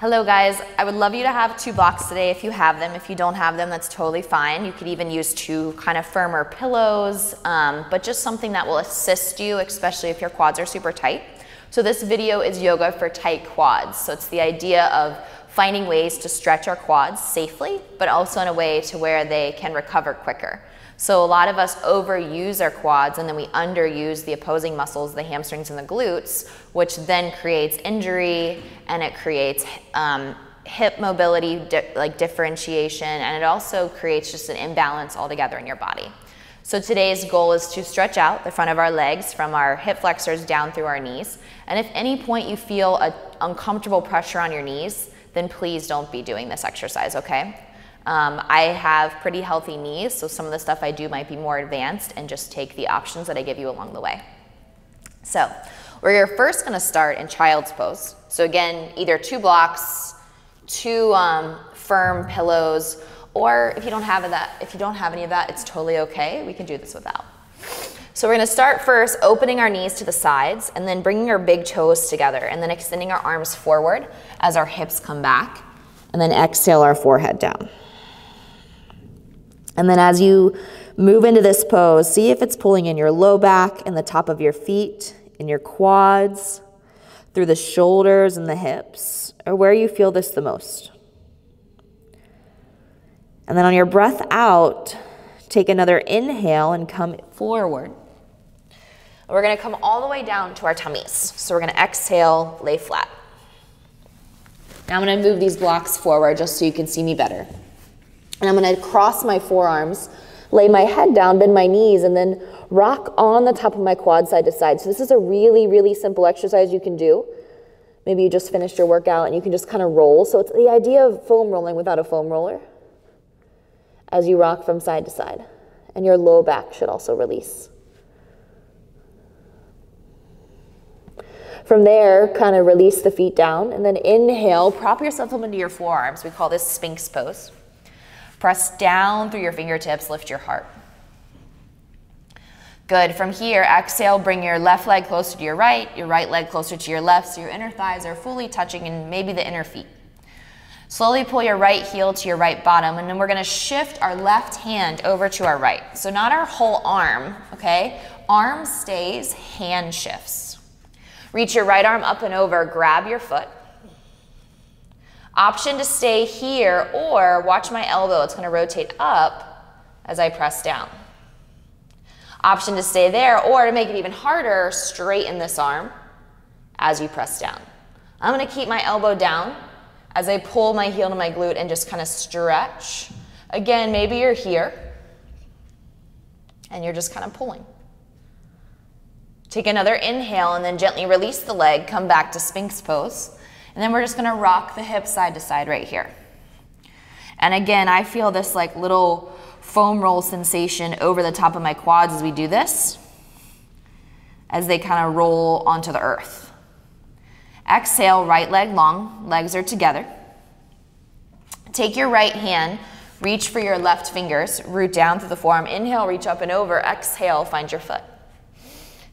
Hello guys, I would love you to have 2 blocks today if you have them. If you don't have them, that's totally fine. You could even use 2 kind of firmer pillows, but just something that will assist you, especially if your quads are super tight. So this video is yoga for tight quads. So it's the idea of finding ways to stretch our quads safely, but also in a way to where they can recover quicker. So a lot of us overuse our quads and then we underuse the opposing muscles, the hamstrings and the glutes, which then creates injury and it creates hip mobility, differentiation, and it also creates just an imbalance altogether in your body. So today's goal is to stretch out the front of our legs from our hip flexors down through our knees. And if any point you feel an uncomfortable pressure on your knees, then please don't be doing this exercise, okay? I have pretty healthy knees, so some of the stuff I do might be more advanced, and just take the options that I give you along the way. So we're first going to start in child's pose. So again, either 2 blocks, 2 firm pillows, or if you don't have any of that, it's totally okay. We can do this without. So we're going to start first opening our knees to the sides and then bringing our big toes together and then extending our arms forward as our hips come back, and then exhale our forehead down. And then as you move into this pose, see if it's pulling in your low back and the top of your feet, in your quads, through the shoulders and the hips, or where you feel this the most. And then on your breath out, take another inhale and come forward. We're going to come all the way down to our tummies. So we're going to exhale, lay flat. Now I'm going to move these blocks forward just so you can see me better. And I'm going to cross my forearms, lay my head down, bend my knees, and then rock on the top of my quad side to side. So this is a really, really simple exercise you can do. Maybe you just finished your workout and you can just kind of roll. So it's the idea of foam rolling without a foam roller as you rock from side to side. And your low back should also release. From there, kind of release the feet down, and then inhale, prop yourself up into your forearms. We call this Sphinx pose. Press down through your fingertips, lift your heart. Good. From here, exhale, bring your left leg closer to your right leg closer to your left, so your inner thighs are fully touching and maybe the inner feet. Slowly pull your right heel to your right bottom, and then we're going to shift our left hand over to our right. So not our whole arm, okay? Arm stays, hand shifts. Reach your right arm up and over, grab your foot. Option to stay here, or watch my elbow. It's going to rotate up as I press down. Option to stay there, or to make it even harder, straighten this arm as you press down. I'm going to keep my elbow down as I pull my heel to my glute and just kind of stretch. Again, maybe you're here and you're just kind of pulling. Take another inhale and then gently release the leg, come back to Sphinx pose. And then we're just going to rock the hips side to side right here. And again, I feel this like little foam roll sensation over the top of my quads as we do this, as they kind of roll onto the earth. Exhale, right leg long, legs are together. Take your right hand, reach for your left fingers, root down through the forearm. Inhale, reach up and over. Exhale, find your foot.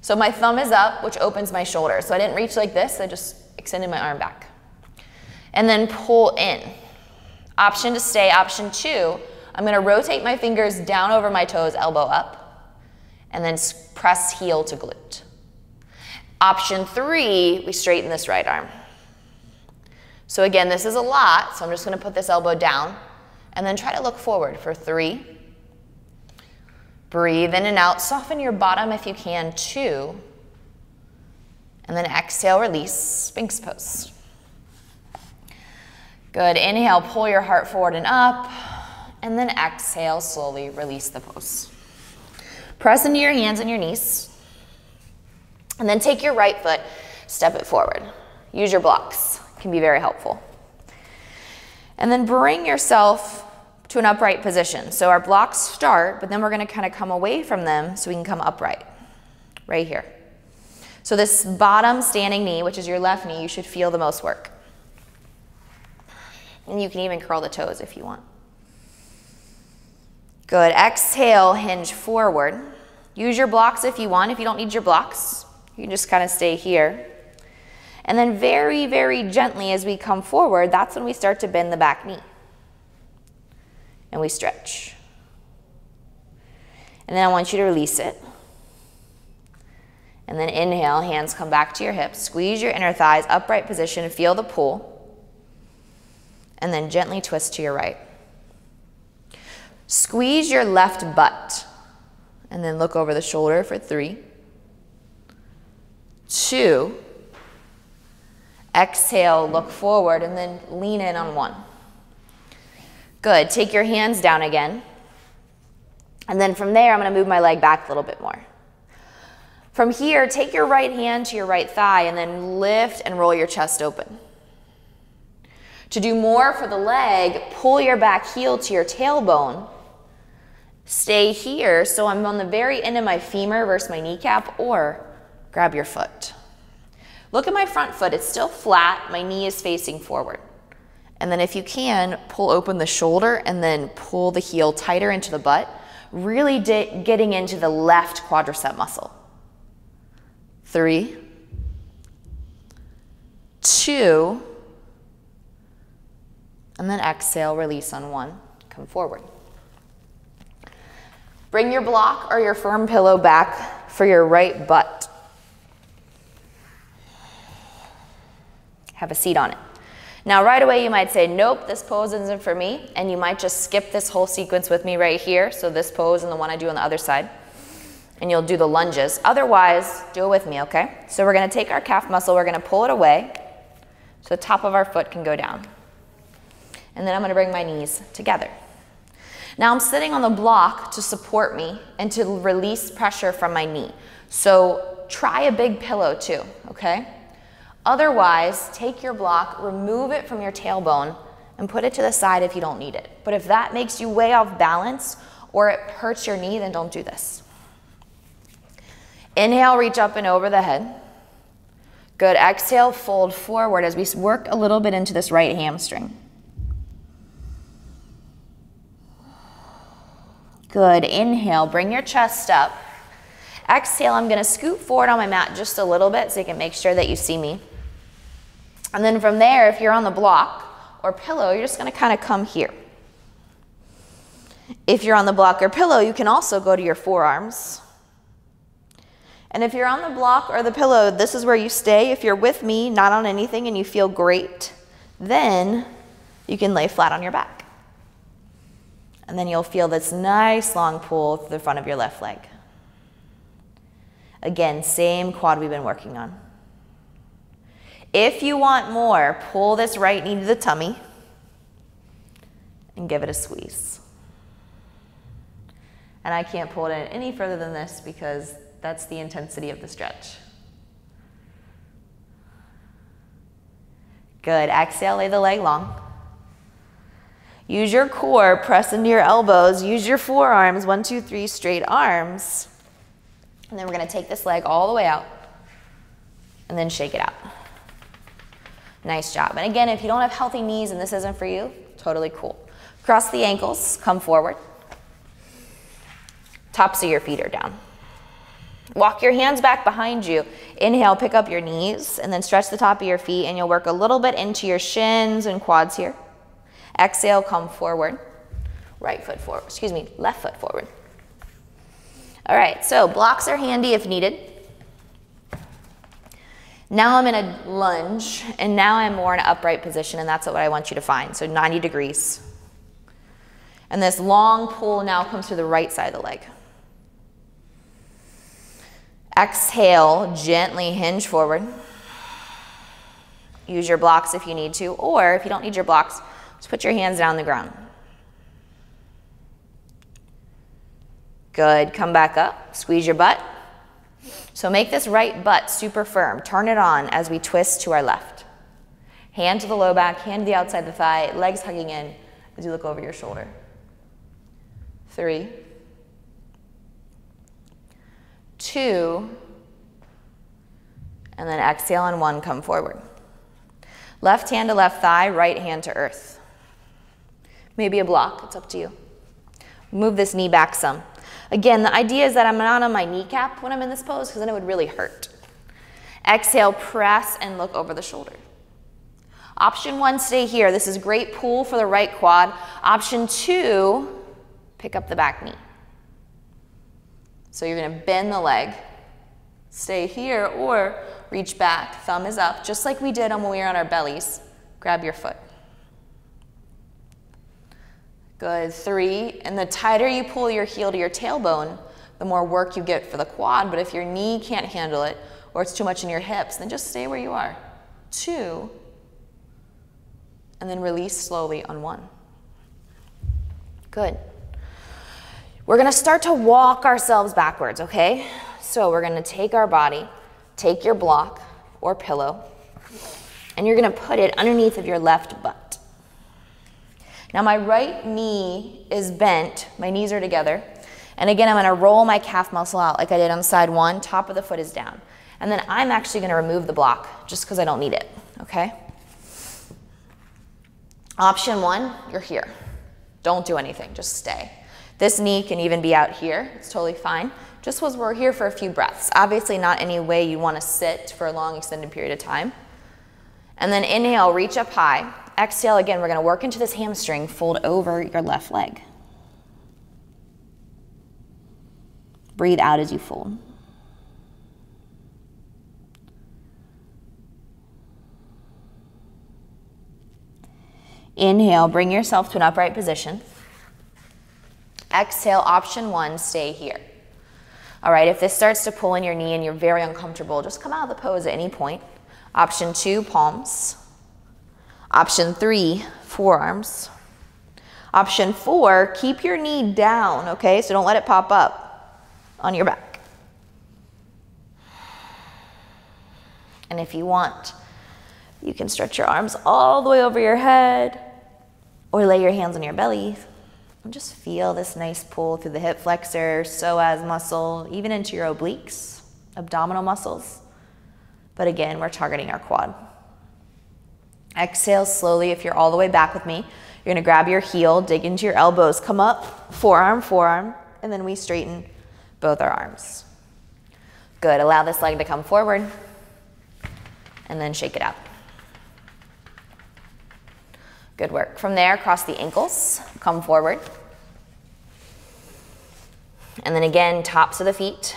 So my thumb is up, which opens my shoulder. So I didn't reach like this, I just extended my arm back. And then pull in. Option to stay, option 2, I'm going to rotate my fingers down over my toes, elbow up, and then press heel to glute. Option 3, we straighten this right arm. So again, this is a lot, so I'm just going to put this elbow down and then try to look forward for 3. Breathe in and out, soften your bottom if you can, 2. And then exhale, release, Sphinx pose. Good, inhale, pull your heart forward and up, and then exhale, slowly release the pose. Press into your hands and your knees, and then take your right foot, step it forward. Use your blocks, it can be very helpful. And then bring yourself to an upright position. So our blocks start, but then we're gonna kind of come away from them so we can come upright, right here. So this bottom standing knee, which is your left knee, you should feel the most work. And you can even curl the toes if you want. Good. Exhale, hinge forward. Use your blocks if you want. If you don't need your blocks, you can just kind of stay here. And then very, very gently as we come forward, that's when we start to bend the back knee. And we stretch. And then I want you to release it. And then inhale, hands come back to your hips. Squeeze your inner thighs, upright position, feel the pull. And then gently twist to your right. Squeeze your left butt. And then look over the shoulder for 3, 2, exhale, look forward, and then lean in on 1. Good, take your hands down again. And then from there, I'm gonna move my leg back a little bit more. From here, take your right hand to your right thigh and then lift and roll your chest open. To do more for the leg, pull your back heel to your tailbone. Stay here, so I'm on the very end of my femur versus my kneecap, or grab your foot. Look at my front foot, it's still flat, my knee is facing forward. And then if you can, pull open the shoulder and then pull the heel tighter into the butt, really getting into the left quadricep muscle. 3, 2, and then exhale, release on 1, come forward. Bring your block or your firm pillow back for your right butt. Have a seat on it. Now right away you might say, nope, this pose isn't for me, and you might just skip this whole sequence with me right here, so this pose and the one I do on the other side, and you'll do the lunges. Otherwise, do it with me, okay? So we're gonna take our calf muscle, we're gonna pull it away, so the top of our foot can go down. And then I'm gonna bring my knees together. Now I'm sitting on the block to support me and to release pressure from my knee. So try a big pillow too, okay? Otherwise, take your block, remove it from your tailbone, and put it to the side if you don't need it. But if that makes you way off balance or it hurts your knee, then don't do this. Inhale, reach up and over the head. Good, exhale, fold forward as we work a little bit into this right hamstring. Good, inhale, bring your chest up. Exhale, I'm gonna scoot forward on my mat just a little bit so you can make sure that you see me. And then from there, if you're on the block or pillow, you're just gonna kind of come here. If you're on the block or pillow, you can also go to your forearms. And if you're on the block or the pillow, this is where you stay. If you're with me, not on anything, and you feel great, then you can lay flat on your back. And then you'll feel this nice long pull through the front of your left leg. Again, same quad we've been working on. If you want more, pull this right knee to the tummy and give it a squeeze. And I can't pull it in any further than this because that's the intensity of the stretch. Good, exhale, lay the leg long. Use your core, press into your elbows, use your forearms, 1, 2, 3, straight arms. And then we're gonna take this leg all the way out and then shake it out. Nice job. And again, if you don't have healthy knees and this isn't for you, totally cool. Cross the ankles, come forward. Tops of your feet are down. Walk your hands back behind you. Inhale, pick up your knees and then stretch the top of your feet and you'll work a little bit into your shins and quads here. Exhale, come forward. Right foot forward, excuse me, left foot forward. All right, so blocks are handy if needed. Now I'm in a lunge, and now I'm more in an upright position, and that's what I want you to find, so 90 degrees. And this long pull now comes to the right side of the leg. Exhale, gently hinge forward. Use your blocks if you need to, or if you don't need your blocks, just put your hands down on the ground. Good, come back up, squeeze your butt. So make this right butt super firm. Turn it on as we twist to our left. Hand to the low back, hand to the outside of the thigh, legs hugging in as you look over your shoulder. 3, 2, and then exhale on 1, come forward. Left hand to left thigh, right hand to earth. Maybe a block, it's up to you. Move this knee back some. Again, the idea is that I'm not on my kneecap when I'm in this pose because then it would really hurt. Exhale, press and look over the shoulder. Option 1, stay here. This is great pull for the right quad. Option 2, pick up the back knee. So you're gonna bend the leg, stay here, or reach back, thumb is up, just like we did when we were on our bellies. Grab your foot. Good, 3, and the tighter you pull your heel to your tailbone, the more work you get for the quad, but if your knee can't handle it, or it's too much in your hips, then just stay where you are. 2, and then release slowly on 1. Good. We're gonna start to walk ourselves backwards, okay? So we're gonna take our body, take your block or pillow, and you're gonna put it underneath of your left butt. Now my right knee is bent, my knees are together, and again I'm gonna roll my calf muscle out like I did on side 1, top of the foot is down. And then I'm actually gonna remove the block just because I don't need it, okay? Option 1, you're here. Don't do anything, just stay. This knee can even be out here, it's totally fine. Just as we're here for a few breaths. Obviously not any way you wanna sit for a long extended period of time. And then inhale, reach up high. Exhale, again, we're gonna work into this hamstring, fold over your left leg. Breathe out as you fold. Inhale, bring yourself to an upright position. Exhale, option 1, stay here. All right, if this starts to pull in your knee and you're very uncomfortable, just come out of the pose at any point. Option 2, palms. Option 3, forearms. Option 4, keep your knee down, okay? So don't let it pop up on your back. And if you want, you can stretch your arms all the way over your head or lay your hands on your belly. And just feel this nice pull through the hip flexor, psoas muscle, even into your obliques, abdominal muscles. But again, we're targeting our quad. Exhale slowly. If you're all the way back with me, you're gonna grab your heel, dig into your elbows, come up, forearm, forearm, and then we straighten both our arms. Good, allow this leg to come forward, and then shake it out. Good work. From there, cross the ankles, come forward. And then again, tops of the feet.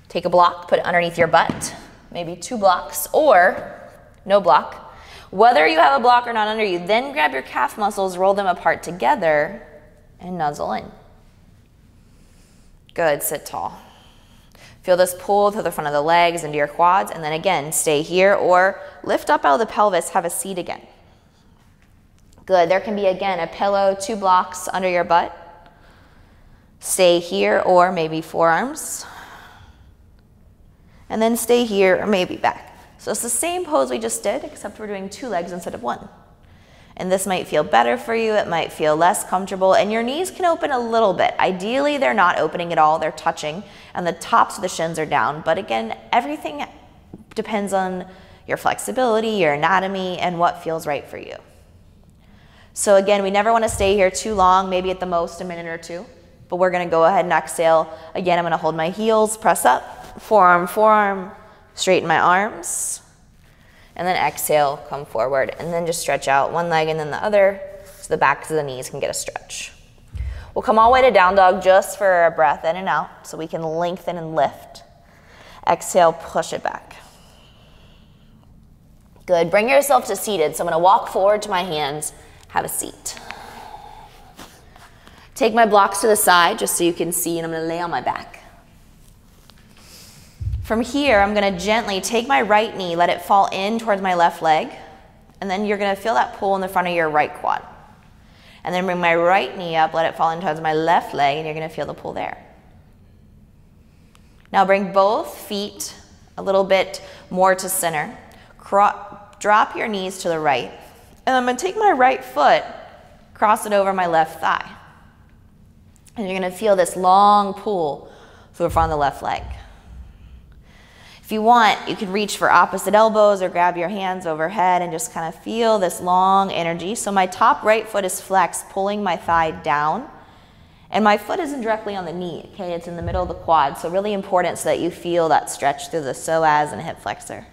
Take a block, put it underneath your butt, maybe 2 blocks, or no block. Whether you have a block or not under you, then grab your calf muscles, roll them apart together, and nuzzle in. Good, sit tall. Feel this pull through the front of the legs into your quads, and then again, stay here or lift up out of the pelvis, have a seat again. Good, there can be again a pillow, 2 blocks under your butt. Stay here or maybe forearms. And then stay here or maybe back. So it's the same pose we just did, except we're doing 2 legs instead of 1. And this might feel better for you, it might feel less comfortable, and your knees can open a little bit. Ideally, they're not opening at all, they're touching, and the tops of the shins are down. But again, everything depends on your flexibility, your anatomy, and what feels right for you. So again, we never want to stay here too long, maybe at the most a minute or 2, but we're going to go ahead and exhale. Again, I'm going to hold my heels, press up, forearm, forearm, straighten my arms, and then exhale, come forward, and then just stretch out one leg and then the other so the backs of the knees can get a stretch. We'll come all the way to down dog just for a breath in and out so we can lengthen and lift. Exhale, push it back. Good, bring yourself to seated. So I'm gonna walk forward to my hands, have a seat. Take my blocks to the side just so you can see, and I'm gonna lay on my back. From here, I'm gonna gently take my right knee, let it fall in towards my left leg, and then you're gonna feel that pull in the front of your right quad. And then bring my right knee up, let it fall in towards my left leg, and you're gonna feel the pull there. Now bring both feet a little bit more to center. Drop your knees to the right, and I'm gonna take my right foot, cross it over my left thigh. And you're gonna feel this long pull through the front of the left leg. If you want, you can reach for opposite elbows or grab your hands overhead and just kind of feel this long energy. So my top right foot is flexed, pulling my thigh down. And my foot isn't directly on the knee, okay? It's in the middle of the quad, so really important so that you feel that stretch through the psoas and hip flexor.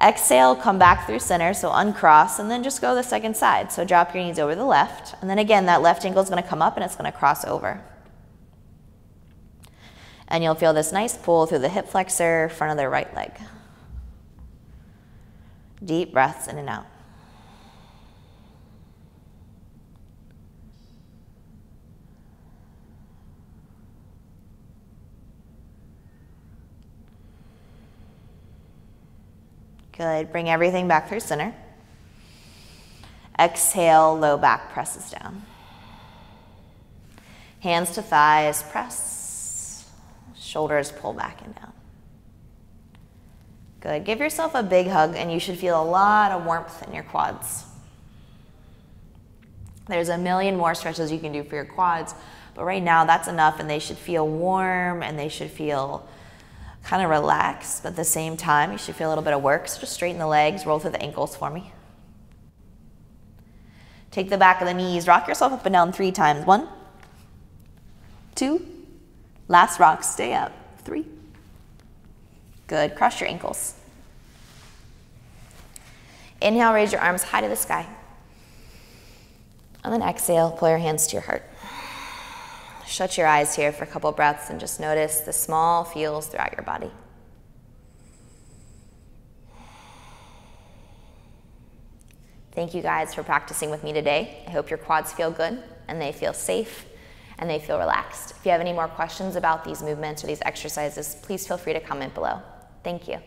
Exhale, come back through center, so uncross, and then just go the second side. So drop your knees over the left, and then again, that left ankle is gonna come up and it's gonna cross over. And you'll feel this nice pull through the hip flexor, front of the right leg. Deep breaths in and out. Good, bring everything back through center. Exhale, low back presses down. Hands to thighs, press. Shoulders pull back and down. Good, give yourself a big hug and you should feel a lot of warmth in your quads. There's a million more stretches you can do for your quads, but right now that's enough and they should feel warm and they should feel kind of relaxed, but at the same time, you should feel a little bit of work. So just straighten the legs, roll through the ankles for me. Take the back of the knees, rock yourself up and down 3 times. 1, 2, last rock, stay up. 3. Good, cross your ankles. Inhale, raise your arms high to the sky. And then exhale, pull your hands to your heart. Shut your eyes here for a couple breaths and just notice the small feels throughout your body. Thank you guys for practicing with me today. I hope your quads feel good and they feel safe and they feel relaxed. If you have any more questions about these movements or these exercises, please feel free to comment below. Thank you.